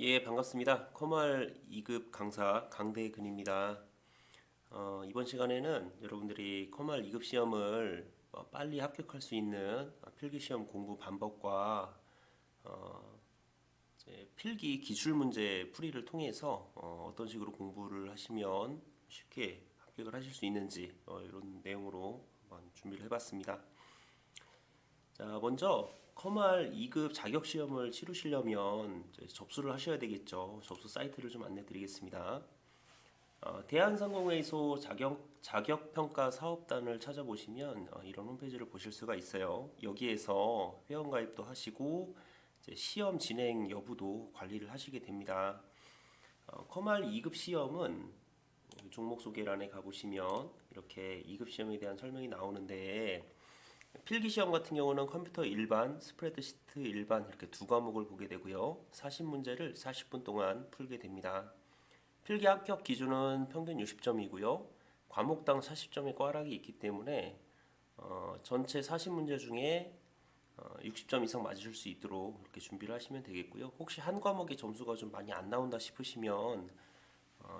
예, 반갑습니다. 커말 2급 강사 강대근입니다. 이번 시간에는 여러분들이 커말 2급 시험을 빨리 합격할 수 있는 필기 시험 공부 방법과 이제 필기 기출 문제 풀이를 통해서 떤 식으로 공부를 하시면 쉽게 합격을 하실 수 있는지 이런 내용으로 한번 준비를 해봤습니다. 자, 먼저 커말 2급 자격 시험을 치르시려면 이제 접수를 하셔야 되겠죠. 접수 사이트를 좀 안내 드리겠습니다. 대한상공회의소 자격평가 사업단을 찾아보시면 이런 홈페이지를 보실 수가 있어요. 여기에서 회원가입도 하시고 이제 시험 진행 여부도 관리를 하시게 됩니다. 커말 2급 시험은 종목 소개란에 가보시면 이렇게 2급 시험에 대한 설명이 나오는데 필기 시험 같은 경우는 컴퓨터 일반, 스프레드시트 일반 이렇게 두 과목을 보게 되고요. 40문제를 40분 동안 풀게 됩니다. 필기 합격 기준은 평균 60점이고요. 과목당 40점의 꽈락이 있기 때문에 전체 40문제 중에 60점 이상 맞으실 수 있도록 이렇게 준비를 하시면 되겠고요. 혹시 한 과목의 점수가 좀 많이 안 나온다 싶으시면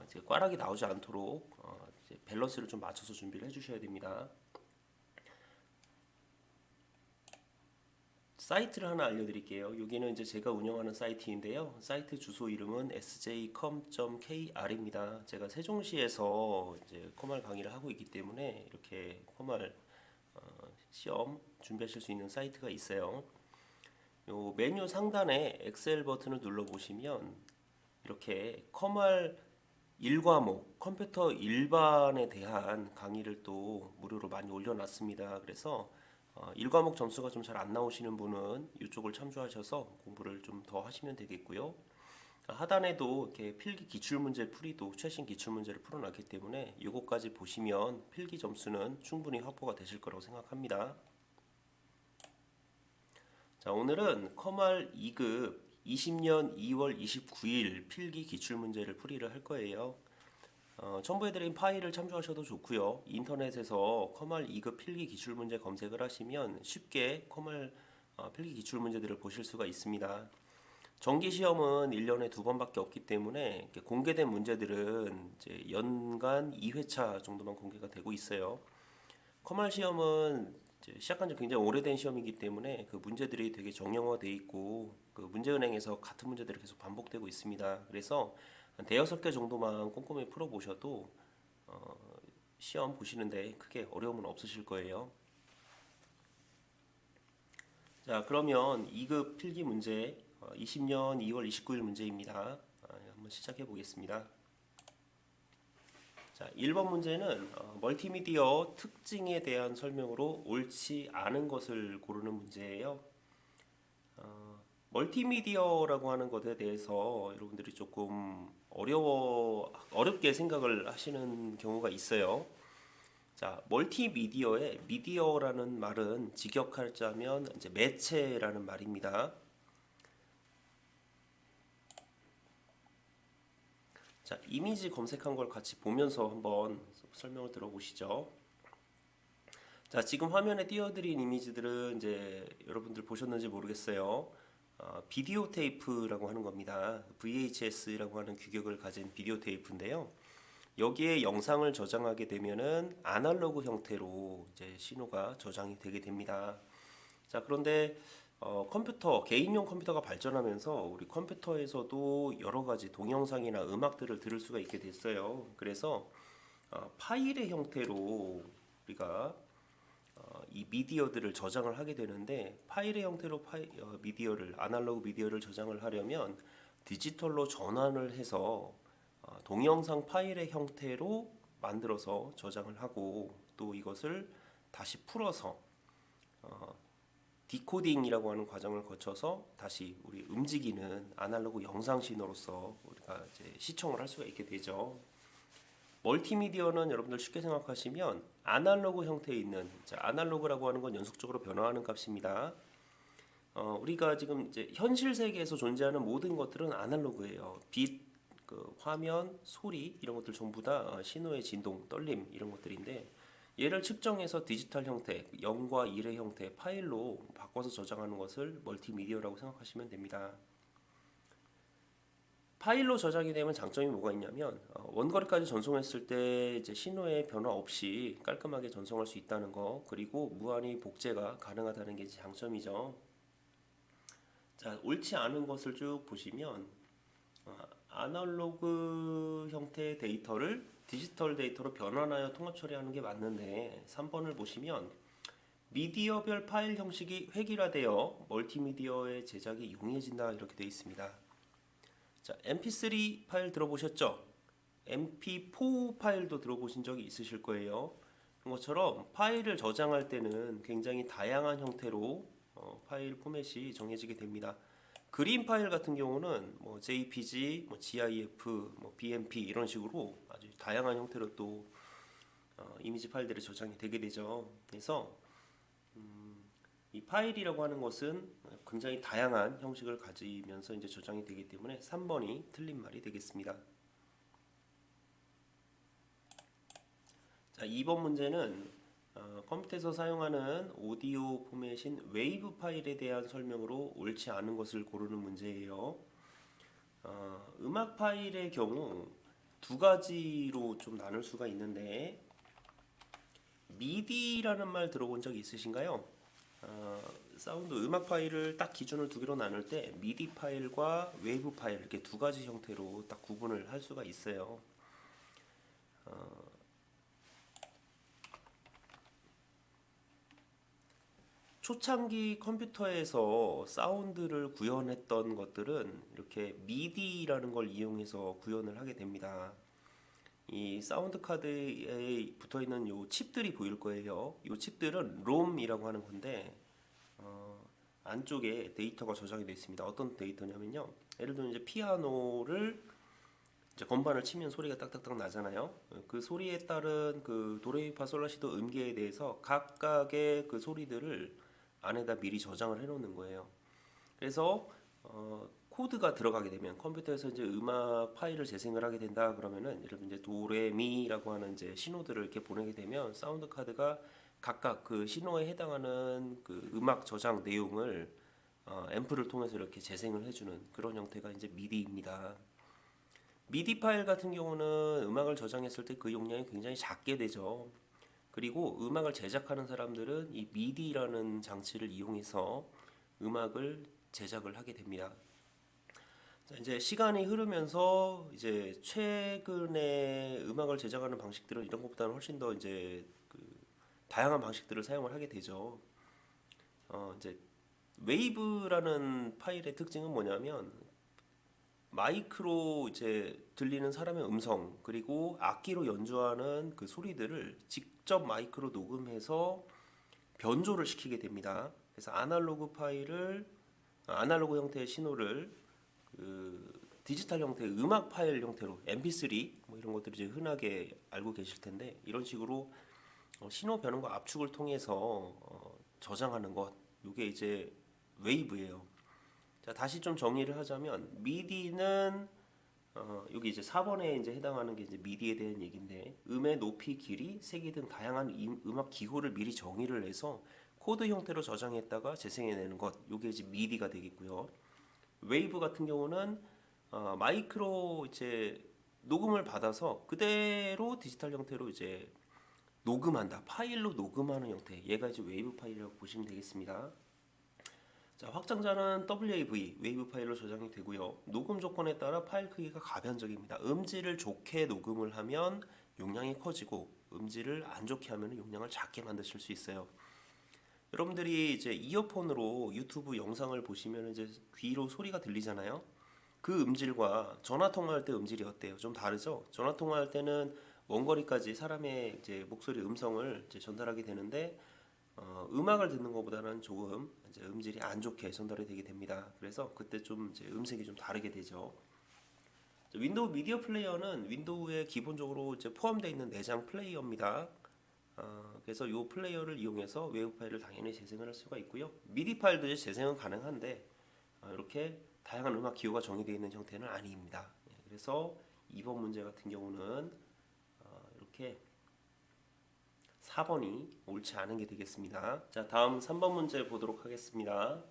이제 꽈락이 나오지 않도록 이제 밸런스를 좀 맞춰서 준비를 해주셔야 됩니다. 사이트를 하나 알려드릴게요. 여기는 이제 제가 운영하는 사이트인데요. 사이트 주소 이름은 sjcom.kr입니다. 제가 세종시에서 이제 커말 강의를 하고 있기 때문에 이렇게 커말 시험 준비하실 수 있는 사이트가 있어요. 요 메뉴 상단에 엑셀 버튼을 눌러 보시면 이렇게 커말 1과목 컴퓨터 일반에 대한 강의를 또 무료로 많이 올려놨습니다. 그래서 1과목 점수가 좀 잘 안 나오시는 분은 이쪽을 참조하셔서 공부를 좀 더 하시면 되겠고요. 하단에도 이렇게 필기 기출문제 풀이도 최신 기출문제를 풀어놨기 때문에 이것까지 보시면 필기 점수는 충분히 확보가 되실 거라고 생각합니다. 자, 오늘은 커말 2급 20년 2월 29일 필기 기출문제를 풀이를 할 거예요. 첨부해드린 파일을 참조하셔도 좋고요. 인터넷에서 커말 2급 필기 기출문제 검색을 하시면 쉽게 커말 필기 기출문제들을 보실 수가 있습니다. 정기시험은 1년에 2번밖에 없기 때문에 이렇게 공개된 문제들은 이제 연간 2회차 정도만 공개가 되고 있어요. 커말 시험은 이제 시작한 지 굉장히 오래된 시험이기 때문에 그 문제들이 되게 정형화되어 있고 그 문제은행에서 같은 문제들이 계속 반복되고 있습니다. 그래서 한 대여섯 개 정도만 꼼꼼히 풀어보셔도 시험 보시는데 크게 어려움은 없으실 거예요. 자, 그러면 2급 필기 문제 20년 2월 29일 문제입니다. 한번 시작해 보겠습니다. 자, 1번 문제는 멀티미디어 특징에 대한 설명으로 옳지 않은 것을 고르는 문제예요. 멀티미디어라고 하는 것에 대해서 여러분들이 조금 어렵게 생각을 하시는 경우가 있어요. 자, 멀티미디어의 미디어라는 말은 직역하자면 이제 매체라는 말입니다. 자, 이미지 검색한 걸 같이 보면서 한번 설명을 들어보시죠. 자, 지금 화면에 띄워드린 이미지들은 이제 여러분들 보셨는지 모르겠어요. 비디오 테이프라고 하는 겁니다. VHS라고 하는 규격을 가진 비디오 테이프인데요. 여기에 영상을 저장하게 되면은 아날로그 형태로 이제 신호가 저장이 되게 됩니다. 자, 그런데 개인용 컴퓨터가 발전하면서 우리 컴퓨터에서도 여러 가지 동영상이나 음악들을 들을 수가 있게 됐어요. 그래서 파일의 형태로 우리가 이 미디어들을 저장을 하게 되는데 파일의 형태로 미디어를 아날로그 미디어를 저장을 하려면 디지털로 전환을 해서 동영상 파일의 형태로 만들어서 저장을 하고 또 이것을 다시 풀어서 디코딩이라고 하는 과정을 거쳐서 다시 우리 움직이는 아날로그 영상 신호로서 우리가 이제 시청을 할 수가 있게 되죠. 멀티미디어는 여러분들 쉽게 생각하시면 아날로그 형태에 있는 아날로그라고 하는 건 연속적으로 변화하는 값입니다. 우리가 지금 이제 현실 세계에서 존재하는 모든 것들은 아날로그예요. 빛, 그 화면, 소리 이런 것들 전부 다 신호의 진동, 떨림 이런 것들인데 얘를 측정해서 디지털 형태, 0과 1의 형태 파일로 바꿔서 저장하는 것을 멀티미디어라고 생각하시면 됩니다. 파일로 저장이 되면 장점이 뭐가 있냐면 원거리까지 전송했을 때 이제 신호의 변화 없이 깔끔하게 전송할 수 있다는 거, 그리고 무한히 복제가 가능하다는 게 장점이죠. 자, 옳지 않은 것을 쭉 보시면 아날로그 형태의 데이터를 디지털 데이터로 변환하여 통합 처리하는 게 맞는데, 3번을 보시면 미디어별 파일 형식이 획일화되어 멀티미디어의 제작이 용이해진다 이렇게 되어 있습니다. 자, MP3 파일 들어보셨죠? MP4 파일도 들어보신 적이 있으실 거예요. 그런 것처럼 파일을 저장할 때는 굉장히 다양한 형태로 파일 포맷이 정해지게 됩니다. 그림 파일 같은 경우는 뭐 JPG, 뭐 GIF, 뭐 BMP 이런 식으로 아주 다양한 형태로 또 이미지 파일들이 저장이 되게 되죠. 그래서 이 파일이라고 하는 것은 굉장히 다양한 형식을 가지면서 이제 저장이 되기 때문에 3번이 틀린 말이 되겠습니다. 자, 2번 문제는 컴퓨터에서 사용하는 오디오 포맷인 웨이브 파일에 대한 설명으로 옳지 않은 것을 고르는 문제예요. 음악 파일의 경우 두 가지로 좀 나눌 수가 있는데, 미디라는 말 들어본 적 있으신가요? 사운드 음악 파일을 딱 기준을 두 개로 나눌 때 미디 파일과 웨이브 파일 이렇게 두 가지 형태로 딱 구분을 할 수가 있어요. 초창기 컴퓨터에서 사운드를 구현했던 것들은 이렇게 미디라는 걸 이용해서 구현을 하게 됩니다. 이 사운드 카드에 붙어 있는 요 칩들이 보일 거예요. 요 칩들은 롬이라고 하는 건데 안쪽에 데이터가 저장이 되어 있습니다. 어떤 데이터냐면요. 예를 들면 이제 피아노를 이제 건반을 치면 소리가 딱딱딱 나잖아요. 그 소리에 따른 그 도레미파솔라시도 음계에 대해서 각각의 그 소리들을 안에다 미리 저장을 해놓는 거예요. 그래서 코드가 들어가게 되면 컴퓨터에서 이제 음악 파일을 재생을 하게 된다 그러면은 예를 들면 이제 도레미라고 하는 이제 신호들을 이렇게 보내게 되면 사운드 카드가 각각 그 신호에 해당하는 그 음악 저장 내용을 앰프를 통해서 이렇게 재생을 해주는 그런 형태가 이제 미디입니다. 미디 파일 같은 경우는 음악을 저장했을 때 그 용량이 굉장히 작게 되죠. 그리고 음악을 제작하는 사람들은 이 미디라는 장치를 이용해서 음악을 제작을 하게 됩니다. 자, 이제 시간이 흐르면서 이제 최근에 음악을 제작하는 방식들은 이런 것보다는 훨씬 더 이제 그 다양한 방식들을 사용을 하게 되죠. 이제 웨이브라는 파일의 특징은 뭐냐면 마이크로 이제 들리는 사람의 음성, 그리고 악기로 연주하는 그 소리들을 직접 마이크로 녹음해서 변조를 시키게 됩니다. 그래서 아날로그 형태의 신호를 그 디지털 형태의 음악 파일 형태로 MP3 뭐 이런 것들을 이제 흔하게 알고 계실 텐데, 이런 식으로 신호 변환과 압축을 통해서 저장하는 것, 이게 이제 웨이브예요. 자, 다시 좀 정리를 하자면 미디는 여기 이제 4번에 이제 해당하는 게 이제 미디에 대한 얘기인데, 음의 높이, 길이, 색이 등 다양한 음악 기호를 미리 정의를 해서 코드 형태로 저장했다가 재생해내는 것, 이게 이제 미디가 되겠고요. 웨이브 같은 경우는 마이크로 이제 녹음을 받아서 그대로 디지털 형태로 이제 녹음한다, 파일로 녹음하는 형태, 얘가 이제 웨이브 파일이라고 보시면 되겠습니다. 자, 확장자는 WAV, 웨이브 파일로 저장이 되고요. 녹음 조건에 따라 파일 크기가 가변적입니다. 음질을 좋게 녹음을 하면 용량이 커지고, 음질을 안 좋게 하면 용량을 작게 만드실 수 있어요. 여러분들이 이제 이어폰으로 유튜브 영상을 보시면 이제 귀로 소리가 들리잖아요. 그 음질과 전화 통화할 때 음질이 어때요? 좀 다르죠? 전화 통화할 때는 원거리까지 사람의 이제 목소리 음성을 이제 전달하게 되는데, 음악을 듣는 것보다는 조금 이제 음질이 안 좋게 전달이 되게 됩니다. 그래서 그때 좀 이제 음색이 좀 다르게 되죠. 윈도우 미디어 플레이어는 윈도우에 기본적으로 이제 포함되어 있는 내장 플레이어입니다. 그래서 이 플레이어를 이용해서 웨브 파일을 당연히 재생을 할 수가 있고요. 미디 파일도 이제 재생은 가능한데 이렇게 다양한 음악 기호가 정의되어 있는 형태는 아닙니다. 그래서 2번 문제 같은 경우는 이렇게 4번이 옳지 않은 게 되겠습니다. 자, 다음 3번 문제 보도록 하겠습니다.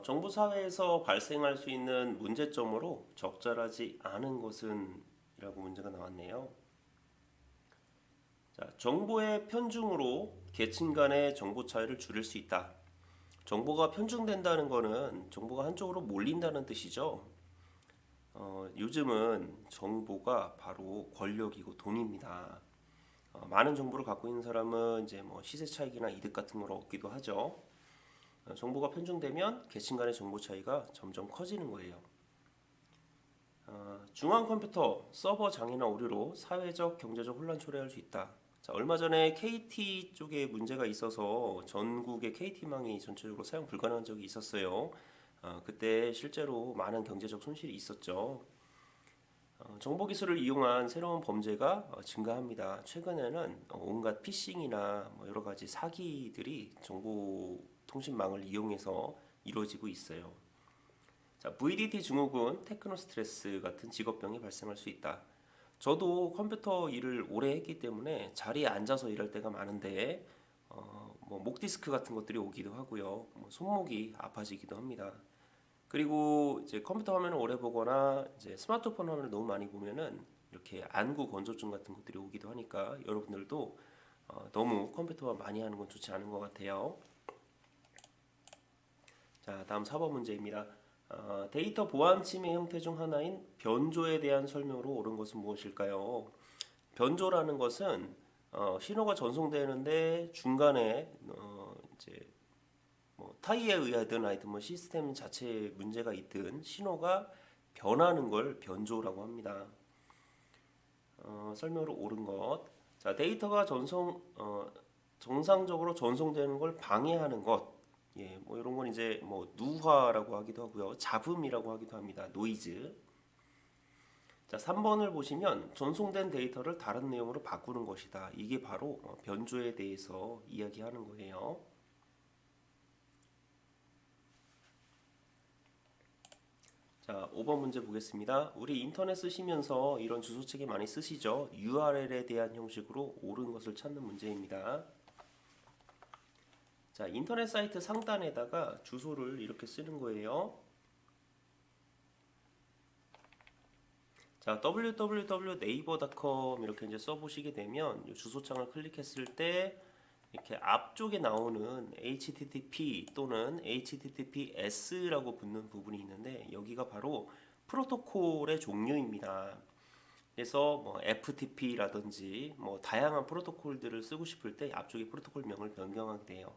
정보 사회에서 발생할 수 있는 문제점으로 적절하지 않은 것은 이라고 문제가 나왔네요. 자, 정보의 편중으로 계층 간의 정보 차이를 줄일 수 있다. 정보가 편중된다는 것은 정보가 한쪽으로 몰린다는 뜻이죠. 요즘은 정보가 바로 권력이고 돈입니다. 많은 정보를 갖고 있는 사람은 이제 뭐 시세 차익이나 이득 같은 걸 얻기도 하죠. 정보가 편중되면 계층 간의 정보 차이가 점점 커지는 거예요. 중앙 컴퓨터 서버 장애나 오류로 사회적 경제적 혼란 초래할 수 있다. 자, 얼마 전에 KT 쪽에 문제가 있어서 전국의 KT망이 전체적으로 사용 불가능한 적이 있었어요. 그때 실제로 많은 경제적 손실이 있었죠. 정보 기술을 이용한 새로운 범죄가 증가합니다. 최근에는 온갖 피싱이나 뭐 여러 가지 사기들이 정보통신망을 이용해서 이루어지고 있어요. 자, VDT 증후군, 테크노스트레스 같은 직업병이 발생할 수 있다. 저도 컴퓨터 일을 오래 했기 때문에 자리에 앉아서 일할 때가 많은데 목 디스크 같은 것들이 오기도 하고요. 손목이 아파지기도 합니다. 그리고 이제 컴퓨터 화면을 오래 보거나 이제 스마트폰 화면을 너무 많이 보면은 이렇게 안구 건조증 같은 것들이 오기도 하니까 여러분들도 너무 컴퓨터와 많이 하는 건 좋지 않은 것 같아요. 자, 다음 4번 문제입니다. 데이터 보안 침해 형태 중 하나인 변조에 대한 설명으로 옳은 것은 무엇일까요? 변조라는 것은 신호가 전송되는데 중간에 이제 뭐 타이에 의하든 하여튼 뭐 시스템 자체에 문제가 있든 신호가 변하는 걸 변조라고 합니다. 설명으로 옳은 것. 자, 데이터가 정상적으로 전송되는 걸 방해하는 것. 예, 뭐 이런 건 이제 뭐 누화라고 하기도 하고요. 잡음이라고 하기도 합니다. 노이즈. 자, 3번을 보시면 전송된 데이터를 다른 내용으로 바꾸는 것이다. 이게 바로 변조에 대해서 이야기하는 거예요. 자, 5번 문제 보겠습니다. 우리 인터넷 쓰시면서 이런 주소책에 많이 쓰시죠? URL에 대한 형식으로 옳은 것을 찾는 문제입니다. 자, 인터넷 사이트 상단에다가 주소를 이렇게 쓰는 거예요. 자, www.naver.com 이렇게 이제 써보시게 되면 이 주소창을 클릭했을 때 이렇게 앞쪽에 나오는 HTTP 또는 HTTPS라고 붙는 부분이 있는데 여기가 바로 프로토콜의 종류입니다. 그래서 뭐 FTP라든지 뭐 다양한 프로토콜들을 쓰고 싶을 때 앞쪽에 프로토콜명을 변경하게 돼요.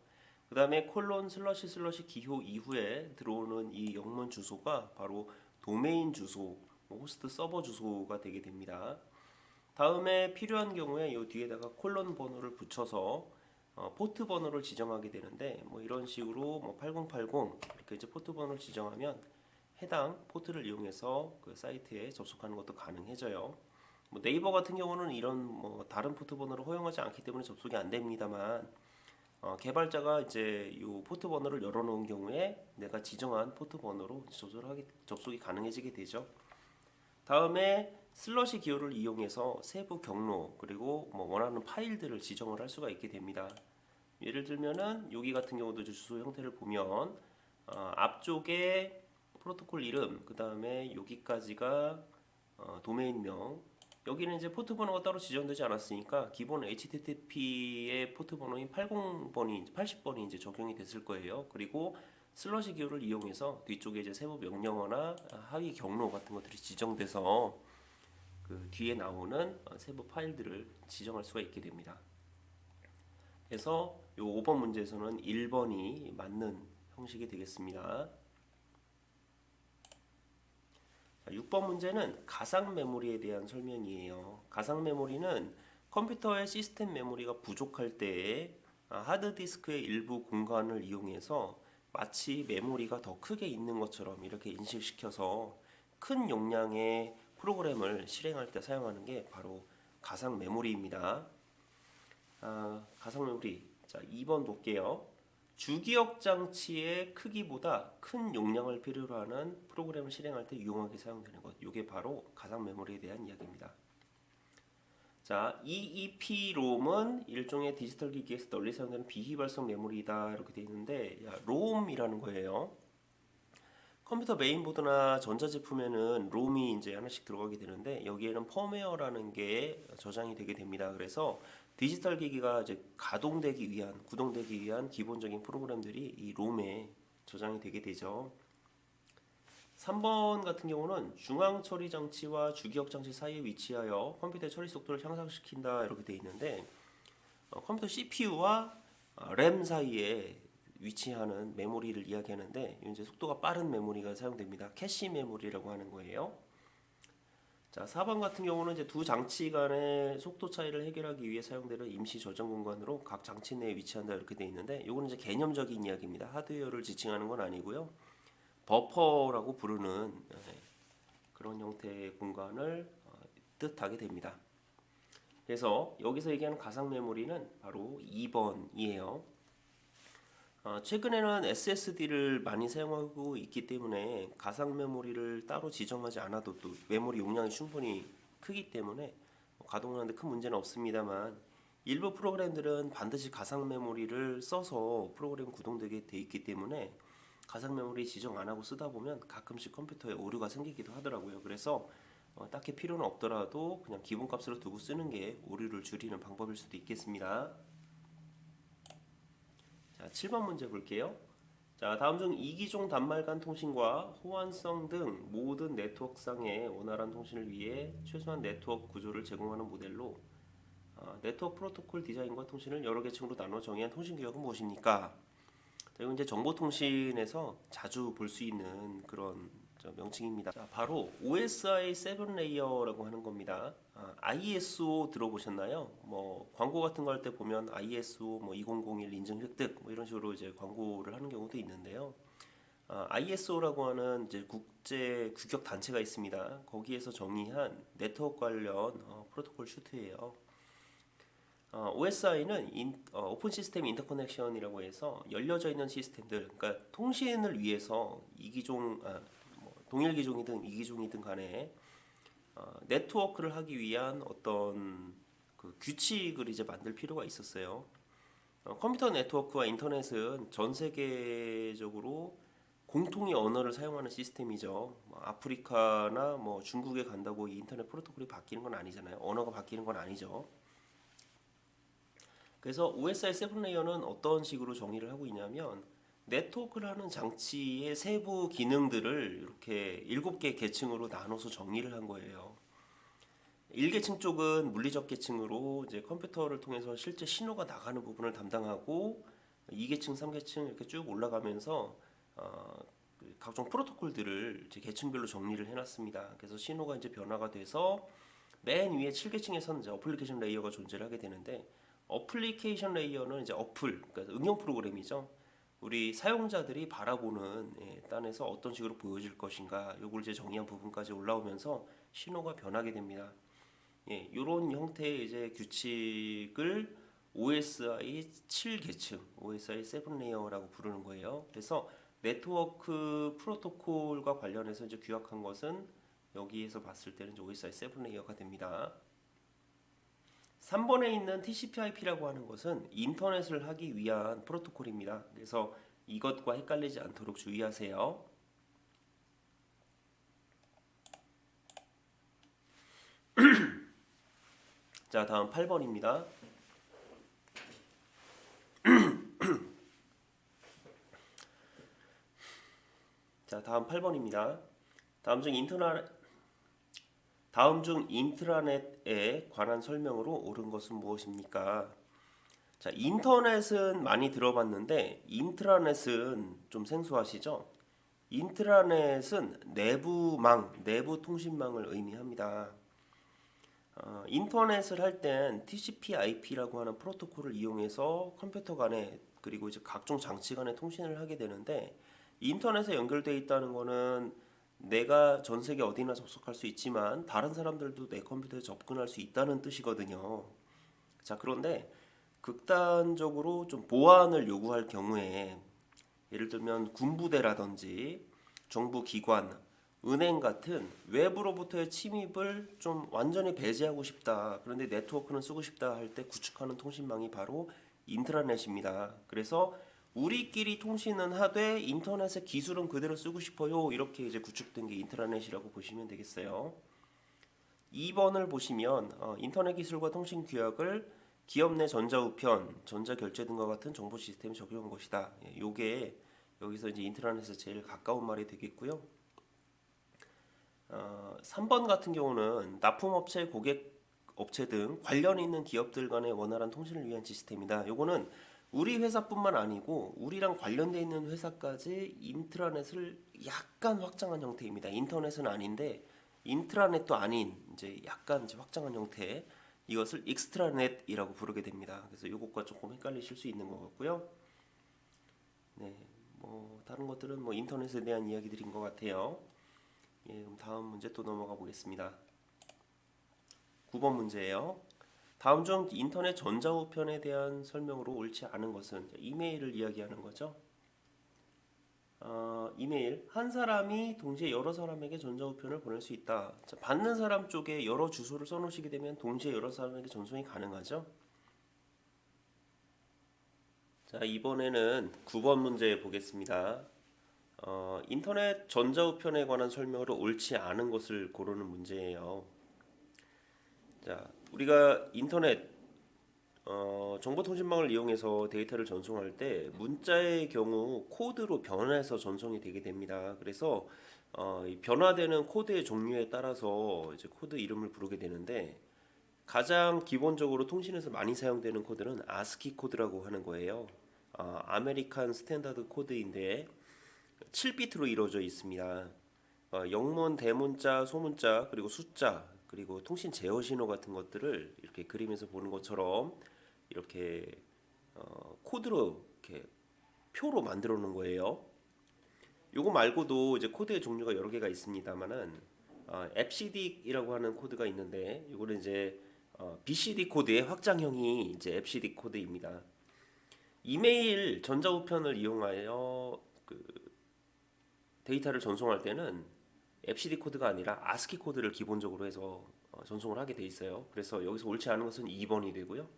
그 다음에 콜론 슬러시 기호 이후에 들어오는 이 영문 주소가 바로 도메인 주소, 호스트 서버 주소가 되게 됩니다. 다음에 필요한 경우에 이 뒤에다가 콜론 번호를 붙여서 포트 번호를 지정하게 되는데 뭐 이런 식으로 뭐 8080 이렇게 이제 포트 번호를 지정하면 해당 포트를 이용해서 그 사이트에 접속하는 것도 가능해져요. 뭐 네이버 같은 경우는 이런 뭐 다른 포트 번호를 허용하지 않기 때문에 접속이 안 됩니다만 개발자가 이제 이 포트 번호를 열어놓은 경우에 내가 지정한 포트 번호로 접속이 가능해지게 되죠. 다음에 슬러시 기호를 이용해서 세부 경로 그리고 뭐 원하는 파일들을 지정을 할 수가 있게 됩니다. 예를 들면은 여기 같은 경우도 주소 형태를 보면 앞쪽에 프로토콜 이름 그 다음에 여기까지가 도메인명 여기는 이제 포트 번호가 따로 지정되지 않았으니까 기본 HTTP의 포트 번호인 80번이 이제 적용이 됐을 거예요. 그리고 슬러시 기호를 이용해서 뒤쪽에 이제 세부 명령어나 하위 경로 같은 것들이 지정돼서 그 뒤에 나오는 세부 파일들을 지정할 수가 있게 됩니다. 그래서 요 5번 문제에서는 1번이 맞는 형식이 되겠습니다. 6번 문제는 가상 메모리에 대한 설명이에요. 가상 메모리는 컴퓨터의 시스템 메모리가 부족할 때에 하드디스크의 일부 공간을 이용해서 마치 메모리가 더 크게 있는 것처럼 이렇게 인식시켜서 큰 용량의 프로그램을 실행할 때 사용하는 게 바로 가상 메모리입니다. 가상 메모리. 자, 2번 볼게요. 주기억 장치의 크기보다 큰 용량을 필요로 하는 프로그램을 실행할 때 유용하게 사용되는 것. 이게 바로 가상 메모리에 대한 이야기입니다. 자, EEPROM은 일종의 디지털 기기에서 널리 사용되는 비휘발성 메모리다 이렇게 되어 있는데 롬이라는 거예요. 컴퓨터 메인보드나 전자제품에는 롬이 이제 하나씩 들어가게 되는데 여기에는 펌웨어라는 게 저장이 되게 됩니다. 그래서 디지털 기기가 이제 가동되기 위한, 구동되기 위한 기본적인 프로그램들이 이 롬에 저장이 되게 되죠. 3번 같은 경우는 중앙 처리 장치와 주기억 장치 사이에 위치하여 컴퓨터의 처리 속도를 향상시킨다 이렇게 되어 있는데 컴퓨터 CPU와 램 사이에 위치하는 메모리를 이야기하는데 이제 속도가 빠른 메모리가 사용됩니다. 캐시 메모리라고 하는 거예요. 자, 4번 같은 경우는 이제 두 장치 간의 속도 차이를 해결하기 위해 사용되는 임시 저장 공간으로 각 장치 내에 위치한다 이렇게 되어 있는데 이거는 이제 개념적인 이야기입니다. 하드웨어를 지칭하는 건 아니고요. 버퍼라고 부르는 그런 형태의 공간을 뜻하게 됩니다. 그래서 여기서 얘기하는 가상 메모리는 바로 2번이에요. 최근에는 SSD를 많이 사용하고 있기 때문에 가상 메모리를 따로 지정하지 않아도 또 메모리 용량이 충분히 크기 때문에 가동하는데 큰 문제는 없습니다만 일부 프로그램들은 반드시 가상 메모리를 써서 프로그램 구동되게 돼 있기 때문에 가상 메모리 지정 안 하고 쓰다 보면 가끔씩 컴퓨터에 오류가 생기기도 하더라고요. 그래서 딱히 필요는 없더라도 그냥 기본값으로 두고 쓰는 게 오류를 줄이는 방법일 수도 있겠습니다. 자, 7번 문제 볼게요. 자, 다음 중 이기종 단말간 통신과 호환성 등 모든 네트워크상의 원활한 통신을 위해 최소한 네트워크 구조를 제공하는 모델로 네트워크 프로토콜 디자인과 통신을 여러 계층으로 나눠 정의한 통신 규약은 무엇입니까? 이건 이제 정보통신에서 자주 볼 수 있는 그런 명칭입니다. 자, 바로 OSI 7 레이어라고 하는 겁니다. ISO 들어보셨나요? 뭐 광고 같은 거 할 때 보면 ISO 뭐 2001 인증 획득 뭐 이런 식으로 이제 광고를 하는 경우도 있는데요. ISO라고 하는 이제 국제 규격 단체가 있습니다. 거기에서 정의한 네트워크 관련 프로토콜 슈트예요. OSI는 오픈 시스템 인터커넥션이라고 해서 열려져 있는 시스템들, 그러니까 통신을 위해서 이기종, 뭐 동일 기종이든 이기종이든 간에 네트워크를 하기 위한 어떤 그 규칙을 이제 만들 필요가 있었어요. 컴퓨터 네트워크와 인터넷은 전 세계적으로 공통의 언어를 사용하는 시스템이죠. 뭐 아프리카나 뭐 중국에 간다고 이 인터넷 프로토콜이 바뀌는 건 아니잖아요. 언어가 바뀌는 건 아니죠. 그래서 OSI 7 레이어는 어떤 식으로 정의를 하고 있냐면 네트워크를 하는 장치의 세부 기능들을 이렇게 7개 계층으로 나눠서 정의를 한 거예요. 1계층 쪽은 물리적 계층으로 이제 컴퓨터를 통해서 실제 신호가 나가는 부분을 담당하고 2계층, 3계층 이렇게 쭉 올라가면서 각종 프로토콜들을 이제 계층별로 정리를 해놨습니다. 그래서 신호가 이제 변화가 돼서 맨 위에 7계층에서는 이제 어플리케이션 레이어가 존재를 하게 되는데 어플리케이션 레이어는 이제 어플, 그러니까 응용 프로그램이죠. 우리 사용자들이 바라보는 딴에서 어떤 식으로 보여질 것인가, 요걸 이제 정의한 부분까지 올라오면서 신호가 변하게 됩니다. 이런 형태의 이제 규칙을 OSI 7계층, OSI 7 레이어라고 부르는 거예요. 그래서 네트워크 프로토콜과 관련해서 이제 규약한 것은 여기에서 봤을 때는 이제 OSI 7 레이어가 됩니다. 3번에 있는 TCP/IP라고 하는 것은 인터넷을 하기 위한 프로토콜입니다. 그래서 이것과 헷갈리지 않도록 주의하세요. 자, 다음 8번입니다. 자, 다음 8번입니다. 다음 중 인트라넷에 관한 설명으로 옳은 것은 무엇입니까? 자, 인터넷은 많이 들어봤는데 인트라넷은 좀 생소하시죠? 인트라넷은 내부망, 내부 통신망을 의미합니다. 인터넷을 할 땐 TCP/IP라고 하는 프로토콜을 이용해서 컴퓨터 간에 그리고 이제 각종 장치 간에 통신을 하게 되는데 인터넷에 연결되어 있다는 거는 내가 전 세계 어디나 접속할 수 있지만 다른 사람들도 내 컴퓨터에 접근할 수 있다는 뜻이거든요. 자, 그런데 극단적으로 좀 보안을 요구할 경우에 예를 들면 군부대라든지 정부 기관, 은행 같은 외부로부터의 침입을 좀 완전히 배제하고 싶다. 그런데 네트워크는 쓰고 싶다 할 때 구축하는 통신망이 바로 인트라넷입니다. 그래서 우리끼리 통신은 하되 인터넷의 기술은 그대로 쓰고 싶어요. 이렇게 이제 구축된 게 인트라넷이라고 보시면 되겠어요. 2번을 보시면 인터넷 기술과 통신 규약을 기업 내 전자우편, 전자결제 등과 같은 정보 시스템에 적용한 것이다. 예, 요게 여기서 이제 인트라넷에 제일 가까운 말이 되겠고요. 3번 같은 경우는 납품업체, 고객업체 등 관련 있는 기업들 간의 원활한 통신을 위한 시스템이다. 요거는 우리 회사뿐만 아니고 우리랑 관련돼 있는 회사까지 인트라넷을 약간 확장한 형태입니다. 인터넷은 아닌데 인트라넷도 아닌 이제 약간 이제 확장한 형태. 이것을 익스트라넷이라고 부르게 됩니다. 그래서 이것과 조금 헷갈리실 수 있는 것 같고요. 네, 뭐 다른 것들은 뭐 인터넷에 대한 이야기들인 것 같아요. 예, 그럼 다음 문제 또 넘어가 보겠습니다. 9번 문제예요. 다음 중 인터넷 전자우편에 대한 설명으로 옳지 않은 것은 이메일을 이야기하는 거죠. 이메일 한 사람이 동시에 여러 사람에게 전자우편을 보낼 수 있다. 자, 받는 사람 쪽에 여러 주소를 써놓으시게 되면 동시에 여러 사람에게 전송이 가능하죠. 자, 이번에는 9번 문제 보겠습니다. 인터넷 전자우편에 관한 설명으로 옳지 않은 것을 고르는 문제예요. 자, 우리가 인터넷 정보통신망을 이용해서 데이터를 전송할 때 문자의 경우 코드로 변화해서 전송이 되게 됩니다. 그래서 이 변화되는 코드의 종류에 따라서 이제 코드 이름을 부르게 되는데 가장 기본적으로 통신에서 많이 사용되는 코드는 아스키 코드라고 하는 거예요. 아메리칸 스탠다드 코드인데 7비트로 이루어져 있습니다. 영문, 대문자, 소문자, 그리고 숫자, 그리고 통신 제어 신호 같은 것들을 이렇게 그림에서 보는 것처럼 이렇게 코드로 이렇게 표로 만들어 놓은 거예요. 요거 말고도 이제 코드의 종류가 여러 개가 있습니다만은 FCD이라고 하는 코드가 있는데 이거는 이제 BCD 코드의 확장형이 이제 FCD 코드입니다. 이메일 전자우편을 이용하여 그 데이터를 전송할 때는 FCD 코드가 아니라 ASCII 코드를 기본적으로 해서 전송을 하게 돼 있어요. 그래서 여기서 옳지 않은 것은 2번이 되고요.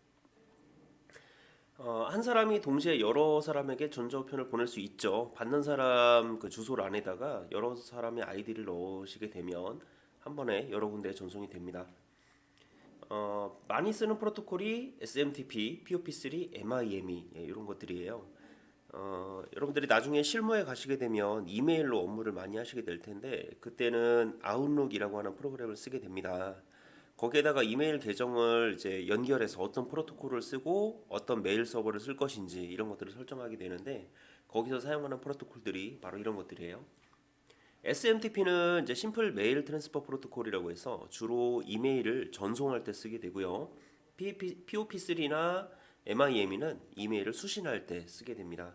한 사람이 동시에 여러 사람에게 전자우편을 보낼 수 있죠. 받는 사람 그 주소를 안에다가 여러 사람의 아이디를 넣으시게 되면 한 번에 여러 군데에 전송이 됩니다. 많이 쓰는 프로토콜이 SMTP, POP3, MIME 이런 것들이에요. 여러분들이 나중에 실무에 가시게 되면 이메일로 업무를 많이 하시게 될 텐데 그때는 아웃룩이라고 하는 프로그램을 쓰게 됩니다. 거기에다가 이메일 계정을 이제 연결해서 어떤 프로토콜을 쓰고 어떤 메일 서버를 쓸 것인지 이런 것들을 설정하게 되는데 거기서 사용하는 프로토콜들이 바로 이런 것들이에요. SMTP는 이제 심플 메일 트랜스퍼 프로토콜이라고 해서 주로 이메일을 전송할 때 쓰게 되고요. POP3나 MIME는 이메일을 수신할 때 쓰게 됩니다.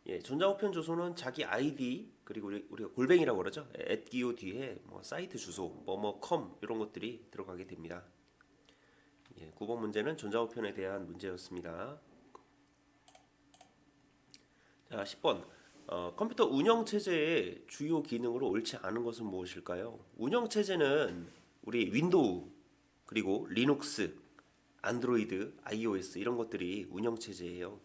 예, 전자우편 주소는 자기 아이디 그리고 우리가 골뱅이라고 그러죠. @기호 뒤에 뭐 사이트 주소, 뭐뭐컴 이런 것들이 들어가게 됩니다. 예, 9번 문제는 전자우편에 대한 문제였습니다. 자, 10번. 컴퓨터 운영 체제의 주요 기능으로 옳지 않은 것은 무엇일까요? 운영 체제는 우리 윈도우 그리고 리눅스, 안드로이드, iOS 이런 것들이 운영 체제예요.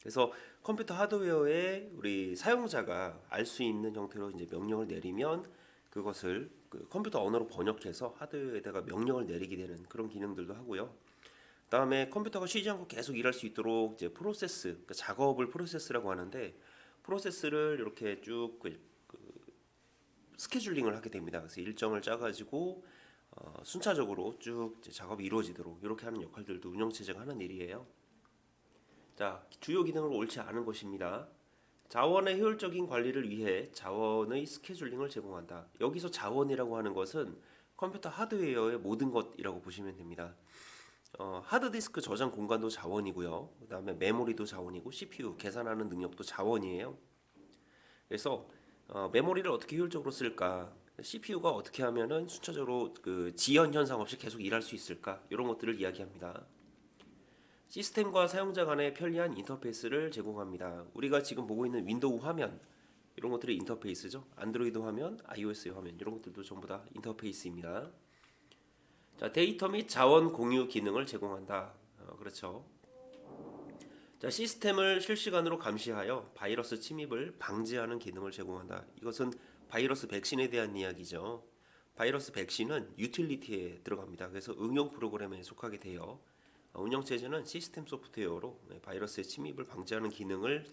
그래서 컴퓨터 하드웨어에 우리 사용자가 알 수 있는 형태로 이제 명령을 내리면 그것을 그 컴퓨터 언어로 번역해서 하드웨어에다가 명령을 내리게 되는 그런 기능들도 하고요. 그다음에 컴퓨터가 쉬지 않고 계속 일할 수 있도록 이제 프로세스, 그러니까 작업을 프로세스라고 하는데 프로세스를 이렇게 쭉 스케줄링을 하게 됩니다. 그래서 일정을 짜가지고 순차적으로 쭉 이제 작업이 이루어지도록 이렇게 하는 역할들도 운영 체제가 하는 일이에요. 자, 주요 기능으로 옳지 않은 것입니다. 자원의 효율적인 관리를 위해 자원의 스케줄링을 제공한다. 여기서 자원이라고 하는 것은 컴퓨터 하드웨어의 모든 것이라고 보시면 됩니다. 하드디스크 저장 공간도 자원이고요. 그 다음에 메모리도 자원이고 CPU 계산하는 능력도 자원이에요. 그래서 메모리를 어떻게 효율적으로 쓸까? CPU가 어떻게 하면은 순차적으로 그 지연 현상 없이 계속 일할 수 있을까? 이런 것들을 이야기합니다. 시스템과 사용자 간의 편리한 인터페이스를 제공합니다. 우리가 지금 보고 있는 윈도우 화면 이런 것들이 인터페이스죠. 안드로이드 화면, iOS 화면 이런 것들도 전부 다 인터페이스입니다. 자, 데이터 및 자원 공유 기능을 제공한다. 그렇죠. 자, 시스템을 실시간으로 감시하여 바이러스 침입을 방지하는 기능을 제공한다. 이것은 바이러스 백신에 대한 이야기죠. 바이러스 백신은 유틸리티에 들어갑니다. 그래서 응용 프로그램에 속하게 돼요. 운영체제는 시스템 소프트웨어로 바이러스의 침입을 방지하는 기능을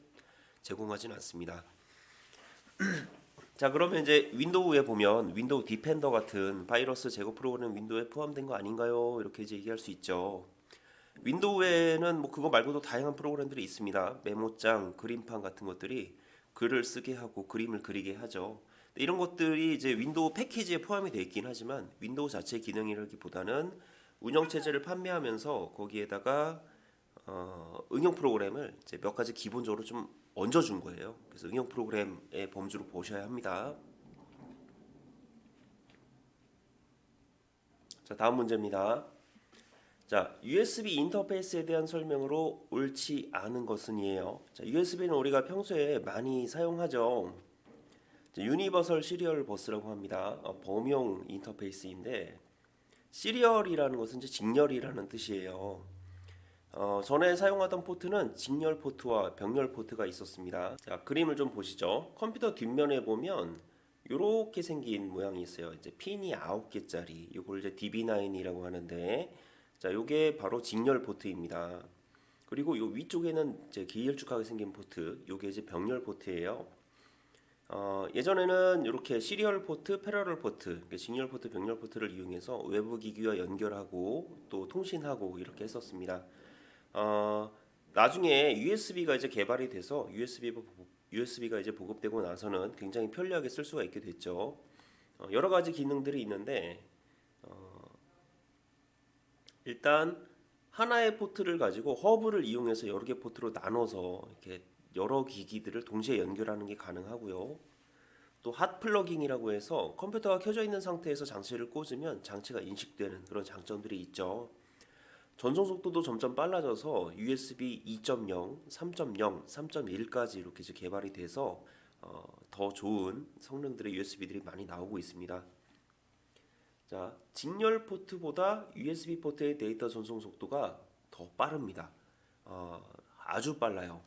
제공하진 않습니다. 자, 그러면 이제 윈도우에 보면 윈도우 디펜더 같은 바이러스 제거 프로그램 윈도우에 포함된 거 아닌가요? 이렇게 이제 얘기할 수 있죠. 윈도우에는 뭐 그거 말고도 다양한 프로그램들이 있습니다. 메모장, 그림판 같은 것들이 글을 쓰게 하고 그림을 그리게 하죠. 이런 것들이 이제 윈도우 패키지에 포함이 되어 있긴 하지만 윈도우 자체 기능이라기보다는 운영체제를 판매하면서 거기에다가 응용 프로그램을 이제 몇 가지 기본적으로 좀 얹어준 거예요. 그래서 응용 프로그램의 범주로 보셔야 합니다. 자, 다음 문제입니다. 자, USB 인터페이스에 대한 설명으로 옳지 않은 것은이에요. 자, USB는 우리가 평소에 많이 사용하죠. 유니버설 시리얼 버스라고 합니다. 범용 인터페이스인데 시리얼이라는 것은 이제 직렬이라는 뜻이에요. 전에 사용하던 포트는 직렬 포트와 병렬 포트가 있었습니다. 자, 그림을 좀 보시죠. 컴퓨터 뒷면에 보면 이렇게 생긴 모양이 있어요. 이제 핀이 9개짜리. 이걸 이제 DB9이라고 하는데, 자, 요게 바로 직렬 포트입니다. 그리고 요 위쪽에는 이제 길쭉하게 생긴 포트, 요게 이제 병렬 포트예요. 예전에는 이렇게 시리얼 포트, 패러럴 포트, 직렬 포트, 병렬 포트를 이용해서 외부 기기와 연결하고 또 통신하고 이렇게 했었습니다. 나중에 USB가 이제 개발이 돼서 USB가 이제 보급되고 나서는 굉장히 편리하게 쓸 수가 있게 됐죠. 여러 가지 기능들이 있는데 일단 하나의 포트를 가지고 허브를 이용해서 여러 개 포트로 나눠서 이렇게 여러 기기들을 동시에 연결하는 게 가능하고요. 또 핫 플러깅이라고 해서 컴퓨터가 켜져 있는 상태에서 장치를 꽂으면 장치가 인식되는 그런 장점들이 있죠. 전송 속도도 점점 빨라져서 USB 2.0, 3.0, 3.1까지 이렇게 이제 개발이 돼서 더 좋은 성능들의 USB들이 많이 나오고 있습니다. 자, 직렬 포트보다 USB 포트의 데이터 전송 속도가 더 빠릅니다. 아주 빨라요.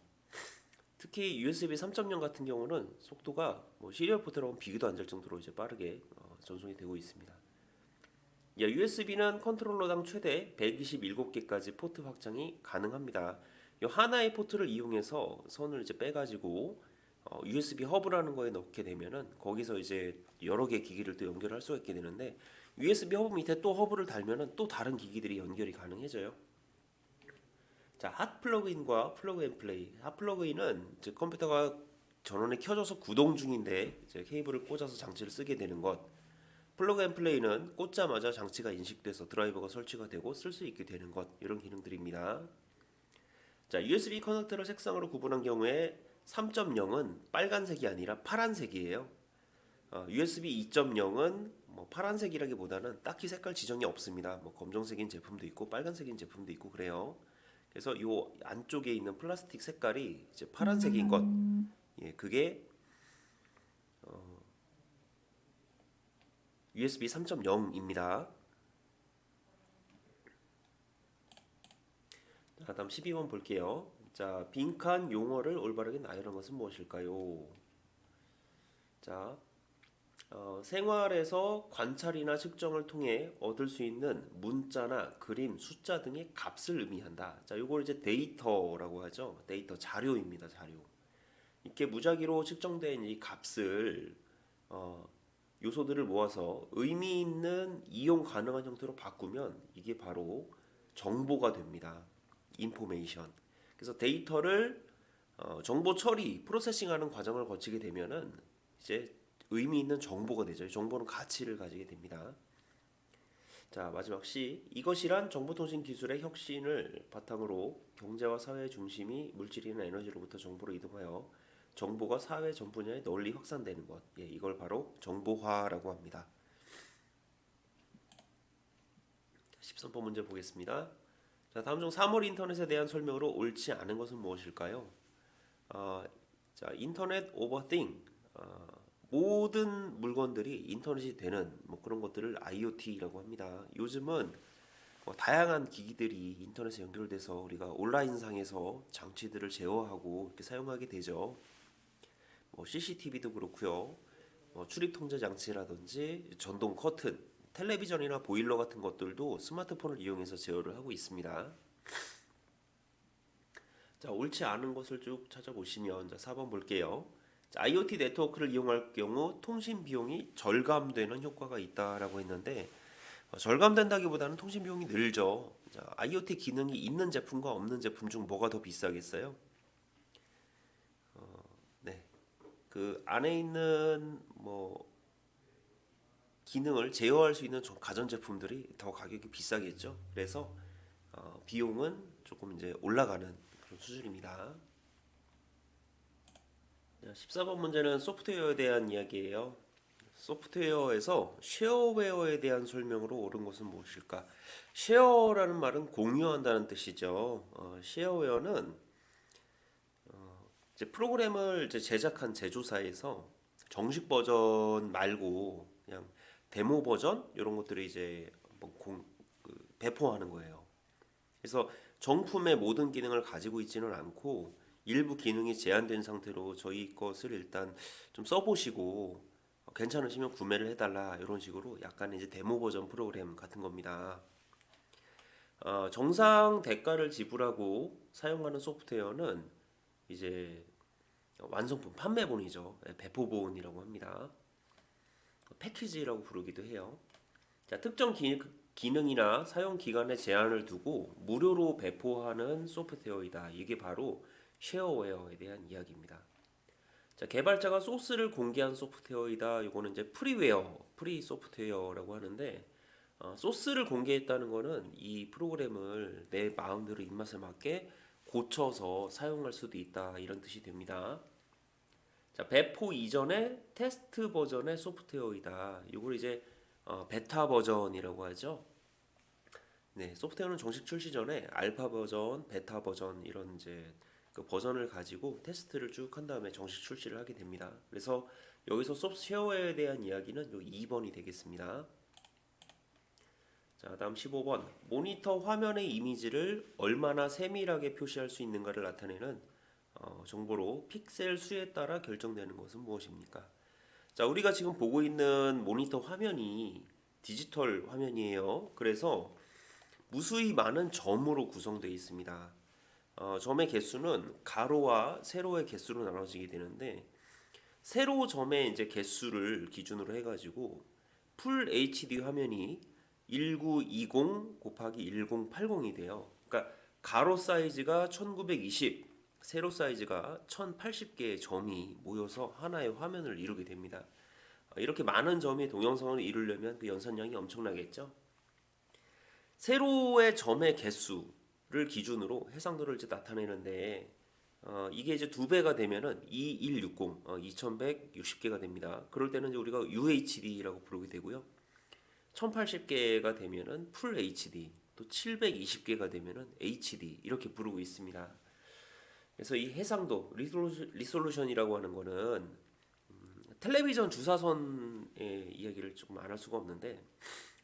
특히 USB 3.0 같은 경우는 속도가 뭐 시리얼 포트랑은 비교도 안 될 정도로 이제 빠르게 전송이 되고 있습니다. USB는 컨트롤러당 최대 127개까지 포트 확장이 가능합니다. 이 하나의 포트를 이용해서 선을 이제 빼가지고 USB 허브라는 거에 넣게 되면은 거기서 이제 여러 개 기기를 또 연결할 수가 있게 되는데 USB 허브 밑에 또 허브를 달면은 또 다른 기기들이 연결이 가능해져요. 자, 핫 플러그인과 플러그 앤 플레이. 핫 플러그인은 이제 컴퓨터가 전원에 켜져서 구동 중인데 이제 케이블을 꽂아서 장치를 쓰게 되는 것. 플러그 앤 플레이는 꽂자마자 장치가 인식돼서 드라이버가 설치가 되고 쓸 수 있게 되는 것. 이런 기능들입니다. 자, USB 커넥터를 색상으로 구분한 경우에 3.0은 빨간색이 아니라 파란색이에요. USB 2.0은 뭐 파란색이라기보다는 딱히 색깔 지정이 없습니다. 뭐 검정색인 제품도 있고 빨간색인 제품도 있고 그래요. 그래서 이 안쪽에 있는 플라스틱 색깔이 이제 파란색인 것, 그게 USB 3.0입니다. 자, 다음 12번 볼게요. 자, 빈칸 용어를 올바르게 나열한 것은 무엇일까요? 자, 생활에서 관찰이나 측정을 통해 얻을 수 있는 문자나 그림, 숫자 등의 값을 의미한다. 자, 이걸 이제 데이터라고 하죠. 데이터 자료입니다. 자료. 이렇게 무작위로 측정된 이 값을 요소들을 모아서 의미 있는 이용 가능한 형태로 바꾸면 이게 바로 정보가 됩니다. 인포메이션. 그래서 데이터를 정보 처리, 프로세싱하는 과정을 거치게 되면은 이제 의미 있는 정보가 되죠. 정보는 가치를 가지게 됩니다. 자, 마지막 C. 이것이란 정보통신 기술의 혁신을 바탕으로 경제와 사회 중심이 물질이나 에너지로부터 정보로 이동하여 정보가 사회 전 분야에 널리 확산되는 것. 이걸 바로 정보화라고 합니다. 13번 문제 보겠습니다. 자, 다음 중 3월 인터넷에 대한 설명으로 옳지 않은 것은 무엇일까요? 자, 인터넷 오버 띵. 모든 물건들이 인터넷이 되는 뭐 그런 것들을 IoT라고 합니다. 요즘은 다양한 기기들이 인터넷에 연결돼서 우리가 온라인상에서 장치들을 제어하고 이렇게 사용하게 되죠. CCTV도 그렇고요. 출입 통제 장치라든지 전동 커튼, 텔레비전이나 보일러 같은 것들도 스마트폰을 이용해서 제어를 하고 있습니다. 자, 옳지 않은 것을 쭉 찾아보시면 자, 4번 볼게요. 자, IoT 네트워크를 이용할 경우 통신 비용이 절감되는 효과가 있다라고 했는데 절감된다기보다는 통신 비용이 늘죠. 자, IoT 기능이 있는 제품과 없는 제품 중 뭐가 더 비싸겠어요? 네, 그 안에 있는 기능을 제어할 수 있는 가전 제품들이 더 가격이 비싸겠죠. 그래서 비용은 조금 이제 올라가는 그런 수준입니다. 14번 문제는 소프트웨어에 대한 이야기예요. 소프트웨어에서 쉐어웨어에 대한 설명으로 옳은 것은 무엇일까? 쉐어라는 말은 공유한다는 뜻이죠. 쉐어웨어는 이제 프로그램을 이제 제작한 제조사에서 정식 버전 말고 그냥 데모 버전 이런 것들을 이제 배포하는 거예요. 그래서 정품의 모든 기능을 가지고 있지는 않고 일부 기능이 제한된 상태로 저희 것을 일단 좀 써보시고 괜찮으시면 구매를 해달라 이런 식으로 약간 이제 데모 버전 프로그램 같은 겁니다. 정상 대가를 지불하고 사용하는 소프트웨어는 이제 완성품 판매본이죠. 배포본이라고 합니다. 패키지라고 부르기도 해요. 자, 특정 기능이나 사용 기간에 제한을 두고 무료로 배포하는 소프트웨어이다. 이게 바로 쉐어웨어에 대한 이야기입니다. 자, 개발자가 소스를 공개한 소프트웨어이다. 이거는 이제 프리 소프트웨어라고 하는데 소스를 공개했다는 거는 이 프로그램을 내 마음대로 입맛에 맞게 고쳐서 사용할 수도 있다. 이런 뜻이 됩니다. 자, 배포 이전에 테스트 버전의 소프트웨어이다. 이걸 이제 베타 버전이라고 하죠. 네, 소프트웨어는 정식 출시 전에 알파 버전, 베타 버전 이런 이제 그 버전을 가지고 테스트를 쭉 한 다음에 정식 출시를 하게 됩니다. 그래서 여기서 소프트웨어에 대한 이야기는 요 2번이 되겠습니다. 자, 다음 15번. 모니터 화면의 이미지를 얼마나 세밀하게 표시할 수 있는가를 나타내는 정보로 픽셀 수에 따라 결정되는 것은 무엇입니까? 자, 우리가 지금 보고 있는 모니터 화면이 디지털 화면이에요. 그래서 무수히 많은 점으로 구성되어 있습니다. 점의 개수는 가로와 세로의 개수로 나눠지게 되는데 세로 점의 이제 개수를 기준으로 해가지고 풀 HD 화면이 1920 곱하기 1080이 돼요. 그러니까 가로 사이즈가 1920, 세로 사이즈가 1080개의 점이 모여서 하나의 화면을 이루게 됩니다. 이렇게 많은 점이 동영상을 이루려면 그 연산량이 엄청나겠죠. 세로의 점의 개수를 기준으로 해상도를 이제 나타내는데 이게 이제 두 배가 되면은 2160, 2160개가 됩니다. 그럴 때는 이제 우리가 UHD라고 부르게 되고요. 1080개가 되면은 풀 HD, 또 720개가 되면은 HD 이렇게 부르고 있습니다. 그래서 이 해상도 리솔루션이라고 하는 거는 텔레비전 주사선의 이야기를 조금 안 할 수가 없는데